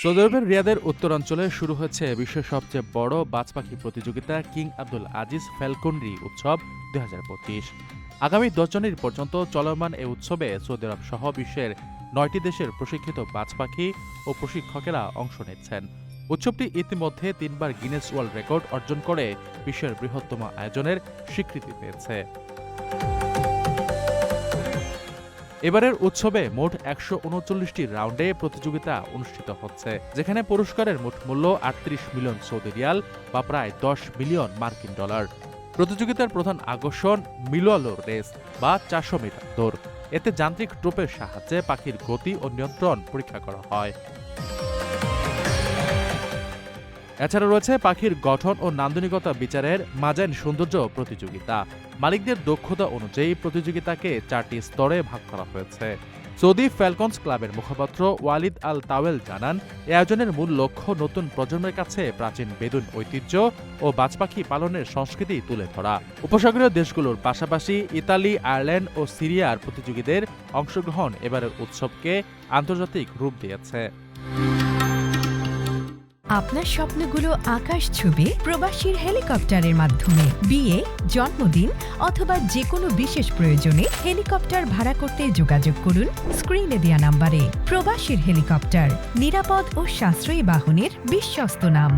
Saudi আরবের রিয়াদের উত্তরাঞ্চলে শুরু হয়েছে বিশ্বের সবচেয়ে বড় বাজ পাখি প্রতিযোগিতা কিং আব্দুল আজিজ ফ্যালকনরি উৎসব ২০২৫। আগামী ১০ জানুয়ারি পর্যন্ত চলমান এই উৎসবে সৌদি আরব সহ বিশ্বের ৯টি দেশের প্রশিক্ষিত বাজ পাখি ও প্রশিক্ষকেরা অংশ নিচ্ছেন। উৎসবটি ইতিমধ্যে ৩বার গিনেস ওয়ার্ল্ড রেকর্ড অর্জন করে বিশ্বের বৃহত্তম আয়োজনের স্বীকৃতি পেয়েছে। এবারের উৎসবে মোট ১৩৯টি রাউন্ডে প্রতিযোগিতা অনুষ্ঠিত হচ্ছে, যেখানে পুরস্কারের মোট মূল্য ৩৮ মিলিয়ন সৌদি রিয়াল বা প্রায় ১০ মিলিয়ন মার্কিন ডলার। প্রতিযোগিতার প্রধান আকর্ষণ মিলোয়ালো রেস বা ৪০০ মিটার দৌড়। এতে যান্ত্রিক টোপের সাহায্যে পাখির গতি ও নিয়ন্ত্রণ পরীক্ষা করা হয়। এছাড়া রয়েছে পাখির গঠন ও নান্দনিকতা বিচারের মাজাইন সৌন্দর্য প্রতিযোগিতা। মালিকদের দক্ষতা অনুযায়ী প্রতিযোগিতাকে ৪টি স্তরে ভাগ করা হয়েছে। সৌদি ফ্যালকনস ক্লাবের মুখপাত্র ওয়ালিদ আল তাওয়েল জানান, এ আয়োজনের মূল লক্ষ্য নতুন প্রজন্মের কাছে প্রাচীন বেদুইন ঐতিহ্য ও বাজ পাখি পালনের সংস্কৃতি তুলে ধরা। উপসাগরীয় দেশগুলোর পাশাপাশি ইতালি, আয়ারল্যান্ড ও সিরিয়ার প্রতিযোগীদের অংশগ্রহণ এবারের উৎসবকে আন্তর্জাতিক রূপ দিয়েছে। আপনার স্বপ্নগুলো আকাশ ছুবে প্রবাসীর হেলিকপ্টারের মাধ্যমে। বিয়ে, জন্মদিন অথবা যে কোনো বিশেষ প্রয়োজনে হেলিকপ্টার ভাড়া করতে যোগাযোগ করুন স্ক্রিনে দেয়া নাম্বারে। প্রবাসীর হেলিকপ্টার, নিরাপদ ও সাশ্রয়ী বাহনের বিশ্বস্ত নাম।